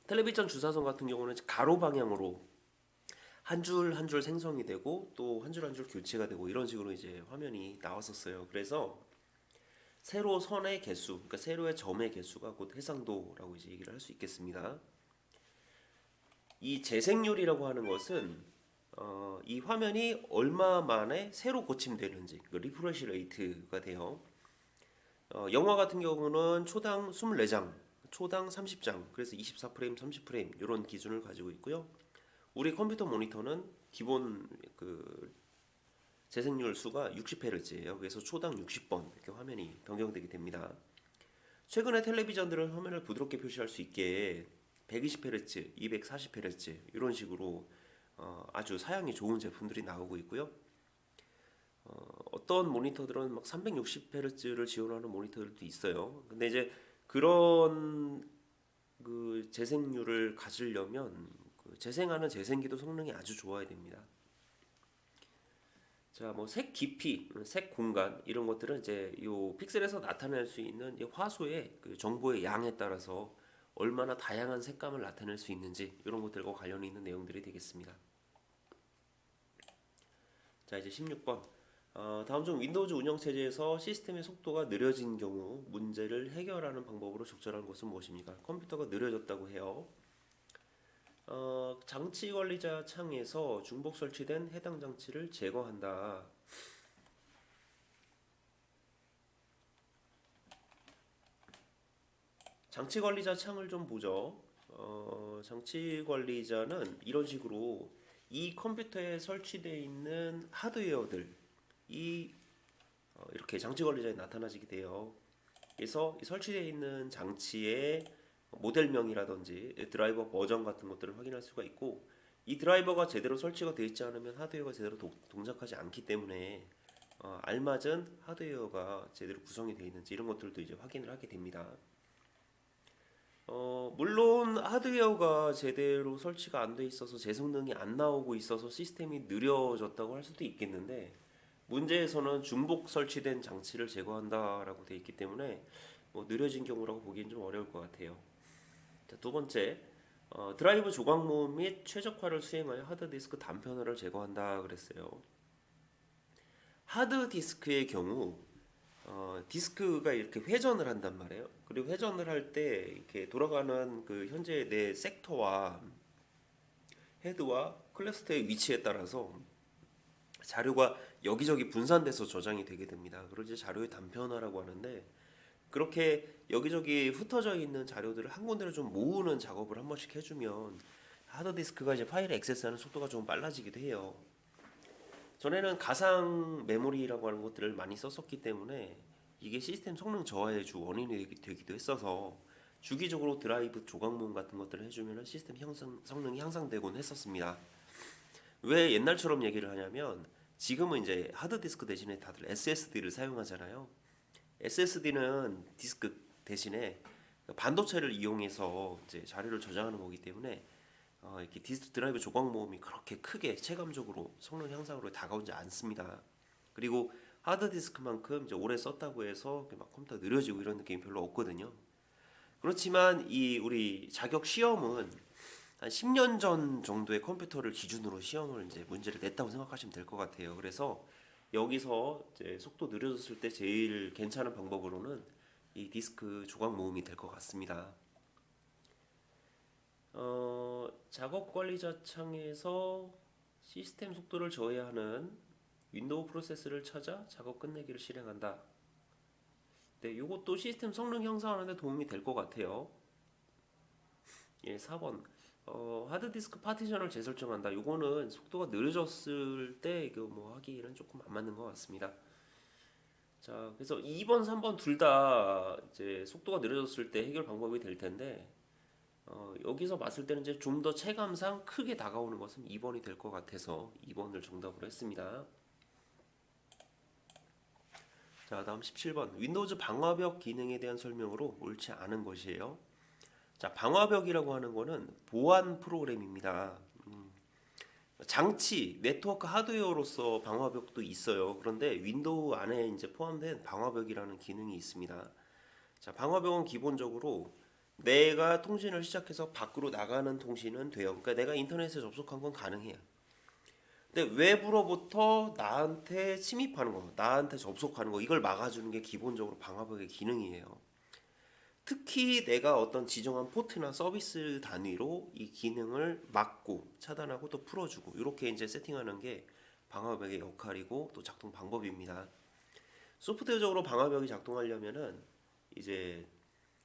텔레비전 주사선 같은 경우는 가로 방향으로 한 줄 한 줄 생성이 되고 또 한 줄 한 줄 교체가 되고 이런 식으로 이제 화면이 나왔었어요. 그래서 세로 선의 개수, 그러니까 세로의 점의 개수가 곧 해상도라고 이제 얘기를 할 수 있겠습니다. 이 재생률이라고 하는 것은 이 화면이 얼마 만에 새로 고침되는지 그 리프레시 레이트가 돼요. 영화 같은 경우는 초당 24장, 초당 30장, 그래서 24프레임, 30프레임 이런 기준을 가지고 있고요. 우리 컴퓨터 모니터는 기본 그 재생률 수가 60Hz예요. 그래서 초당 60번 이렇게 화면이 변경되게 됩니다. 최근에 텔레비전들은 화면을 부드럽게 표시할 수 있게 120Hz, 240Hz 이런 식으로 아주 사양이 좋은 제품들이 나오고 있고요. 어떤 모니터들은 막 360Hz를 지원하는 모니터들도 있어요. 근데 이제 그런 그 재생률을 가지려면 그 재생하는 재생기도 성능이 아주 좋아야 됩니다. 자, 뭐 색 깊이, 색 공간 이런 것들은 이제 요 픽셀에서 나타낼 수 있는 이 화소의 그 정보의 양에 따라서 얼마나 다양한 색감을 나타낼 수 있는지 이런 것들과 관련이 있는 내용들이 되겠습니다. 자, 이제 16번. 다음 중 윈도우즈 운영체제에서 시스템의 속도가 느려진 경우 문제를 해결하는 방법으로 적절한 것은 무엇입니까? 컴퓨터가 느려졌다고 해요. 장치 관리자 창에서 중복 설치된 해당 장치를 제거한다. 장치 관리자 창을 좀 보죠. 장치 관리자는 이런 식으로 이 컴퓨터에 설치되어 있는 하드웨어들이 이렇게 장치 관리자에 나타나지게 돼요. 그래서 이 설치되어 있는 장치의 모델명이라든지 드라이버 버전 같은 것들을 확인할 수가 있고, 이 드라이버가 제대로 설치가 되어 있지 않으면 하드웨어가 제대로 동작하지 않기 때문에 알맞은 하드웨어가 제대로 구성이 되어 있는지 이런 것들도 이제 확인을 하게 됩니다. 물론 하드웨어가 제대로 설치가 안 돼 있어서 제 성능이 안 나오고 있어서 시스템이 느려졌다고 할 수도 있겠는데, 문제에서는 중복 설치된 장치를 제거한다라고 되어 있기 때문에 느려진 경우라고 보기엔 좀 어려울 것 같아요. 자, 두 번째, 드라이브 조각모음 및 최적화를 수행하여 하드디스크 단편화를 제거한다 그랬어요. 하드디스크의 경우 디스크가 이렇게 회전을 한단 말이에요. 그리고 회전을 할 때 이렇게 돌아가는 그 현재 내 섹터와 헤드와 클래스터의 위치에 따라서 자료가 여기저기 분산돼서 저장이 되게 됩니다. 그걸 이제 자료의 단편화라고 하는데, 그렇게 여기저기 흩어져 있는 자료들을 한 군데로 좀 모으는 작업을 한 번씩 해주면 하드디스크가 이제 파일을 액세스하는 속도가 좀 빨라지기도 해요. 전에는 가상 메모리라고 하는 것들을 많이 썼었기 때문에 이게 시스템 성능 저하의 주 원인이 되기도 했어서 주기적으로 드라이브 조각모음 같은 것들을 해주면 시스템 성능이 향상되곤 했었습니다. 왜 옛날처럼 얘기를 하냐면, 지금은 이제 하드디스크 대신에 다들 SSD를 사용하잖아요. SSD는 디스크 대신에 반도체를 이용해서 이제 자료를 저장하는 거기 때문에 이렇게 디스크 드라이브 조각 모음이 그렇게 크게 체감적으로 성능 향상으로 다가오지 않습니다. 그리고 하드디스크만큼 이제 오래 썼다고 해서 막 컴퓨터 느려지고 이런 느낌이 별로 없거든요. 그렇지만 이 우리 자격 시험은 한 10년 전 정도의 컴퓨터를 기준으로 시험을 이제 문제를 냈다고 생각하시면 될 것 같아요. 그래서 여기서 이제 속도 느려졌을 때 제일 괜찮은 방법으로는 이 디스크 조각 모음이 될 것 같습니다. 작업 관리자 창에서 시스템 속도를 저해하는 윈도우 프로세스를 찾아 작업 끝내기를 실행한다. 네, 이것도 시스템 성능 향상하는데 도움이 될 것 같아요. 예, 4번. 하드디스크 파티션을 재설정한다. 이거는 속도가 느려졌을 때 이거 뭐 하기에는 조금 안 맞는 것 같습니다. 자, 그래서 2번, 3번 둘 다 이제 속도가 느려졌을 때 해결 방법이 될 텐데, 여기서 봤을 때는 이제 좀 더 체감상 크게 다가오는 것은 2번이 될 것 같아서 2번을 정답으로 했습니다. 자, 다음 17번. 윈도우즈 방화벽 기능에 대한 설명으로 옳지 않은 것이에요. 자, 방화벽이라고 하는 거는 보안 프로그램입니다. 장치, 네트워크 하드웨어로서 방화벽도 있어요. 그런데 윈도우 안에 이제 포함된 방화벽이라는 기능이 있습니다. 자, 방화벽은 기본적으로 내가 통신을 시작해서 밖으로 나가는 통신은 돼요. 그러니까 내가 인터넷에 접속한 건 가능해요. 근데 외부로부터 나한테 침입하는 거, 나한테 접속하는 거, 이걸 막아주는 게 기본적으로 방화벽의 기능이에요. 특히 내가 어떤 지정한 포트나 서비스 단위로 이 기능을 막고 차단하고 또 풀어주고 이렇게 이제 세팅하는 게 방화벽의 역할이고 또 작동 방법입니다. 소프트웨어적으로 방화벽이 작동하려면은 이제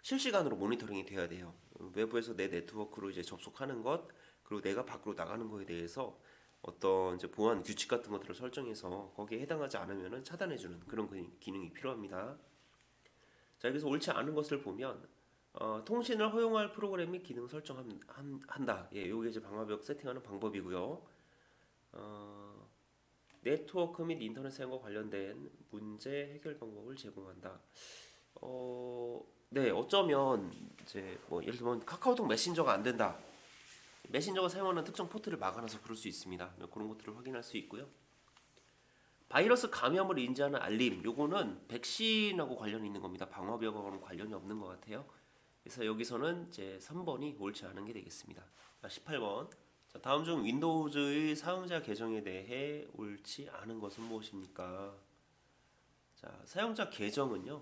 실시간으로 모니터링이 돼야 돼요. 외부에서 내 네트워크로 이제 접속하는 것, 그리고 내가 밖으로 나가는 거에 대해서 어떤 이제 보안 규칙 같은 것들을 설정해서 거기에 해당하지 않으면은 차단해주는 그런 기능이 필요합니다. 자, 여기서 옳지 않은 것을 보면 통신을 허용할 프로그램 및 기능 설정한다. 예, 요게 이제 방화벽 세팅하는 방법이고요. 네트워크 및 인터넷 사용과 관련된 문제 해결 방법을 제공한다. 네, 어쩌면 이제 뭐 예를 들면 카카오톡 메신저가 안 된다. 메신저가 사용하는 특정 포트를 막아놔서 그럴 수 있습니다. 그런 것들을 확인할 수 있고요. 바이러스 감염을 인지하는 알림, 요거는 백신하고 관련이 있는 겁니다. 방화벽하고는 관련이 없는 것 같아요. 그래서 여기서는 이제 3번이 옳지 않은 게 되겠습니다. 18번. 자, 다음 중 윈도우즈의 사용자 계정에 대해 옳지 않은 것은 무엇입니까? 자, 사용자 계정은요.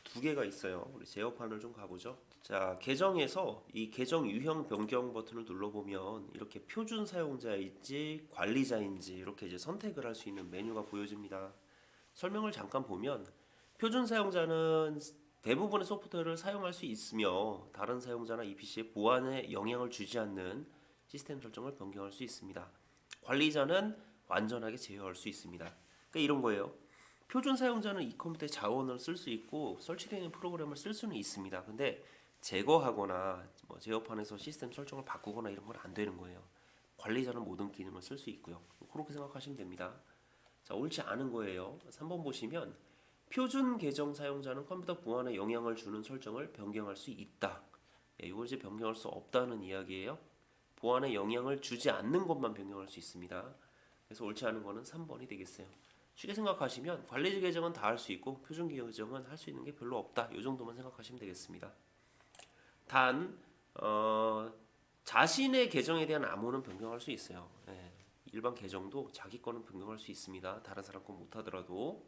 두 개가 있어요. 우리 제어판을 좀 가보죠. 자, 계정에서 이 계정 유형 변경 버튼을 눌러보면 이렇게 표준 사용자인지 관리자인지 이렇게 이제 선택을 할 수 있는 메뉴가 보여집니다. 설명을 잠깐 보면 표준 사용자는 대부분의 소프트웨어를 사용할 수 있으며 다른 사용자나 이 PC의 보안에 영향을 주지 않는 시스템 설정을 변경할 수 있습니다. 관리자는 완전하게 제어할 수 있습니다. 그러니까 이런 거예요. 표준 사용자는 이 컴퓨터의 자원을 쓸 수 있고 설치되어 있는 프로그램을 쓸 수는 있습니다. 근데 제거하거나 뭐 제어판에서 시스템 설정을 바꾸거나 이런 건 안 되는 거예요. 관리자는 모든 기능을 쓸 수 있고요. 그렇게 생각하시면 됩니다. 자, 옳지 않은 거예요. 3번 보시면 표준 계정 사용자는 컴퓨터 보안에 영향을 주는 설정을 변경할 수 있다. 이걸 이제 변경할 수 없다는 이야기예요. 보안에 영향을 주지 않는 것만 변경할 수 있습니다. 그래서 옳지 않은 거는 3번이 되겠어요. 쉽게 생각하시면 관리자 계정은 다 할 수 있고 표준 계정은 할 수 있는 게 별로 없다. 이 정도만 생각하시면 되겠습니다. 단 자신의 계정에 대한 암호는 변경할 수 있어요. 일반 계정도 자기 거는 변경할 수 있습니다. 다른 사람 거 못하더라도.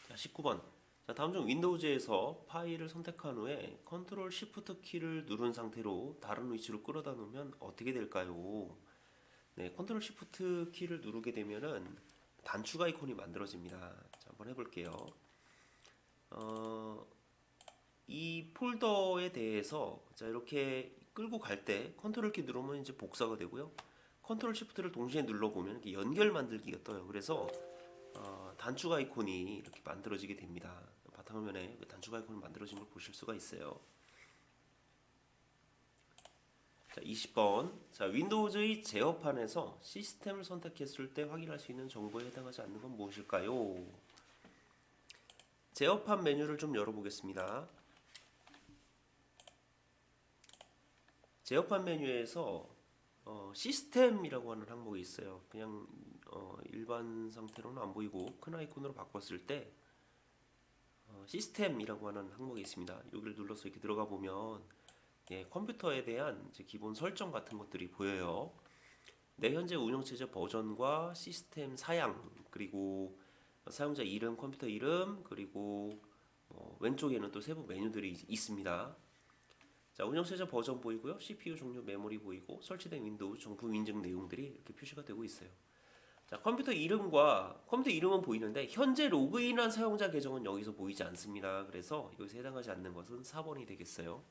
자, 19번. 자, 다음 중 윈도우즈에서 파일을 선택한 후에 컨트롤 시프트 키를 누른 상태로 다른 위치로 끌어다 놓으면 어떻게 될까요? 네, 컨트롤 시프트 키를 누르게 되면은 단축 아이콘이 만들어집니다. 자, 한번 해볼게요. 이 폴더에 대해서 자, 이렇게 끌고 갈 때 컨트롤 키 누르면 이제 복사가 되고요. 컨트롤 시프트를 동시에 눌러보면 이렇게 연결 만들기가 떠요. 그래서 단축 아이콘이 이렇게 만들어지게 됩니다. 바탕화면에 그 단축 아이콘이 만들어진 걸 보실 수가 있어요. 자, 20번. 자, 윈도우즈의 제어판에서 시스템을 선택했을 때 확인할 수 있는 정보에 해당하지 않는 건 무엇일까요? 제어판 메뉴를 좀 열어보겠습니다. 제어판 메뉴에서 시스템이라고 하는 항목이 있어요. 그냥 일반 상태로는 안 보이고 큰 아이콘으로 바꿨을 때 시스템이라고 하는 항목이 있습니다. 여기를 눌러서 이렇게 들어가 보면 컴퓨터에 대한 이제 기본 설정 같은 것들이 보여요. 내 현재 운영체제 버전과 시스템 사양, 그리고 사용자 이름, 컴퓨터 이름, 그리고 왼쪽에는 또 세부 메뉴들이 있습니다. 자, 운영체제 버전 보이고요. CPU 종류, 메모리 보이고 설치된 윈도우 정보 인증 내용들이 이렇게 표시가 되고 있어요. 자, 컴퓨터 이름은 보이는데 현재 로그인한 사용자 계정은 여기서 보이지 않습니다. 그래서 여기서 해당하지 않는 것은 4번이 되겠어요.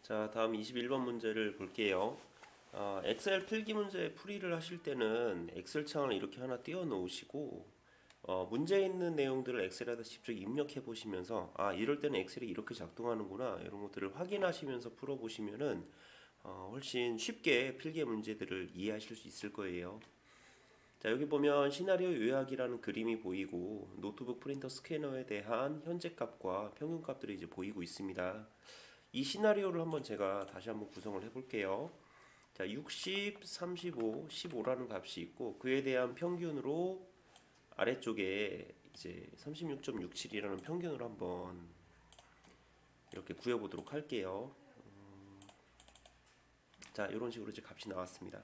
자, 다음 21번 문제를 볼게요. 엑셀 필기 문제 풀이를 하실 때는 엑셀 창을 이렇게 하나 띄워 놓으시고 문제 있는 내용들을 엑셀에다 직접 입력해 보시면서 이럴 때는 엑셀이 이렇게 작동하는구나 이런 것들을 확인하시면서 풀어 보시면은 훨씬 쉽게 필기 문제들을 이해하실 수 있을 거예요. 자, 여기 보면 시나리오 요약이라는 그림이 보이고 노트북 프린터 스캐너에 대한 현재 값과 평균 값들이 이제 보이고 있습니다. 이 시나리오를 한번 제가 다시 한번 구성을 해볼게요. 자, 60, 35, 15라는 값이 있고 그에 대한 평균으로 아래쪽에 이제 36.67이라는 평균으로 한번 이렇게 구해보도록 할게요. 자, 이런 식으로 이제 값이 나왔습니다.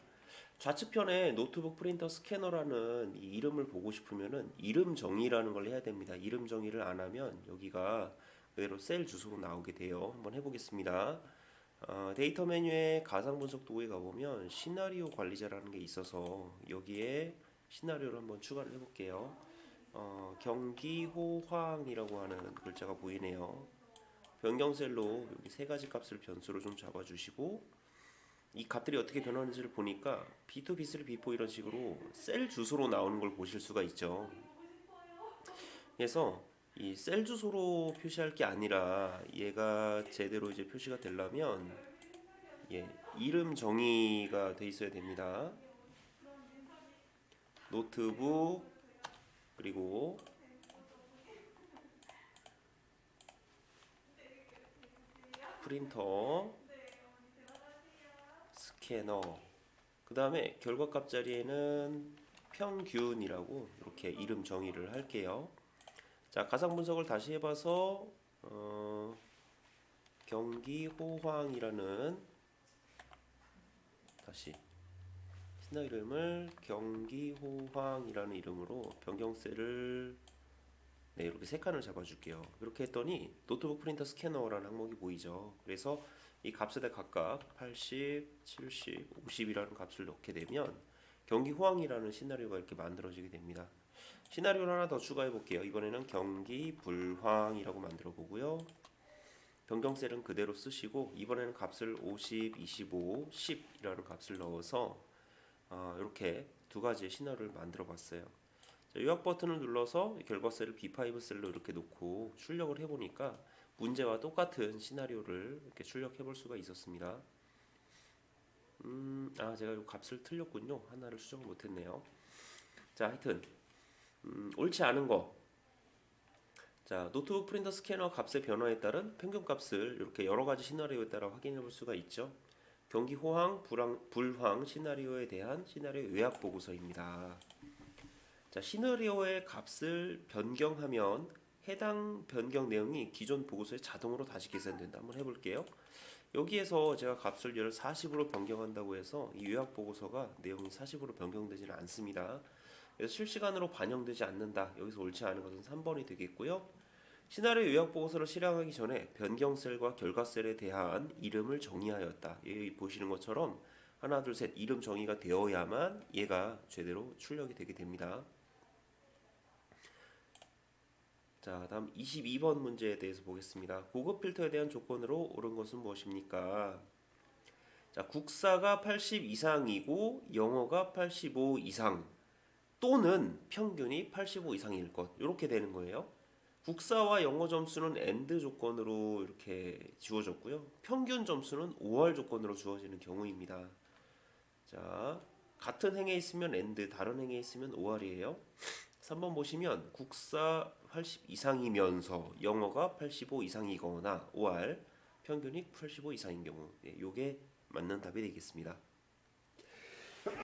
좌측편에 노트북 프린터 스캐너라는 이 이름을 보고 싶으면은 이름 정의라는 걸 해야 됩니다. 이름 정의를 안 하면 여기가 그대로 셀 주소로 나오게 돼요. 한번 해보겠습니다. 데이터 메뉴에 가상 분석 도구에 가보면 시나리오 관리자라는 게 있어서 여기에 시나리오를 한번 추가를 해볼게요. 경기 호황이라고 하는 글자가 보이네요. 변경셀로 여기 세 가지 값을 변수로 좀 잡아주시고 이 값들이 어떻게 변하는지를 보니까 B2, B3, B4 이런 식으로 셀 주소로 나오는 걸 보실 수가 있죠. 그래서 이 셀 주소로 표시할 게 아니라 얘가 제대로 이제 표시가 되려면 이름 정의가 돼 있어야 됩니다. 노트북 그리고 프린터 스캐너 그 다음에 결과값 자리에는 평균이라고 이렇게 이름 정의를 할게요. 자, 가상 분석을 다시 해봐서 경기 호황이라는 다시 시나리오 이름을 경기 호황이라는 이름으로 변경셀을 이렇게 세 칸을 잡아줄게요. 이렇게 했더니 노트북 프린터 스캐너라는 항목이 보이죠. 그래서 이 값에다 각각 80, 70, 50이라는 값을 넣게 되면 경기 호황이라는 시나리오가 이렇게 만들어지게 됩니다. 시나리오를 하나 더 추가해 볼게요. 이번에는 경기 불황이라고 만들어 보고요. 변경셀은 그대로 쓰시고 이번에는 값을 50, 25, 10이라는 값을 넣어서 이렇게 두 가지의 시나리오를 만들어 봤어요. 요약 버튼을 눌러서 결과셀을 B5 셀로 이렇게 놓고 출력을 해보니까 문제와 똑같은 시나리오를 이렇게 출력해 볼 수가 있었습니다. 제가 이 값을 틀렸군요. 하나를 수정을 못했네요. 자, 하여튼 옳지 않은 거. 자, 노트북 프린터 스캐너 값의 변화에 따른 평균 값을 이렇게 여러 가지 시나리오에 따라 확인해 볼 수가 있죠. 경기 호황, 불황 시나리오에 대한 시나리오 요약 보고서입니다. 자, 시나리오의 값을 변경하면 해당 변경 내용이 기존 보고서에 자동으로 다시 계산된다. 한번 해볼게요. 여기에서 제가 값을 예를 40으로 변경한다고 해서 이 요약 보고서가 내용이 40으로 변경되지는 않습니다. 그래서 실시간으로 반영되지 않는다. 여기서 옳지 않은 것은 3번이 되겠고요. 시나리오 요약 보고서를 실행하기 전에 변경셀과 결과셀에 대한 이름을 정의하였다. 여기 보시는 것처럼 하나, 둘, 셋 이름 정의가 되어야만 얘가 제대로 출력이 되게 됩니다. 자, 다음 22번 문제에 대해서 보겠습니다. 고급 필터에 대한 조건으로 옳은 것은 무엇입니까? 자, 국사가 80 이상이고 영어가 85 이상 또는 평균이 85 이상일 것. 이렇게 되는 거예요. 국사와 영어 점수는 AND 조건으로 이렇게 주어졌고요. 평균 점수는 OR 조건으로 주어지는 경우입니다. 자, 같은 행에 있으면 AND, 다른 행에 있으면 OR이에요. 3번 보시면 국사 80 이상이면서 영어가 85 이상이거나 OR 평균이 85 이상인 경우, 요게 맞는 답이 되겠습니다.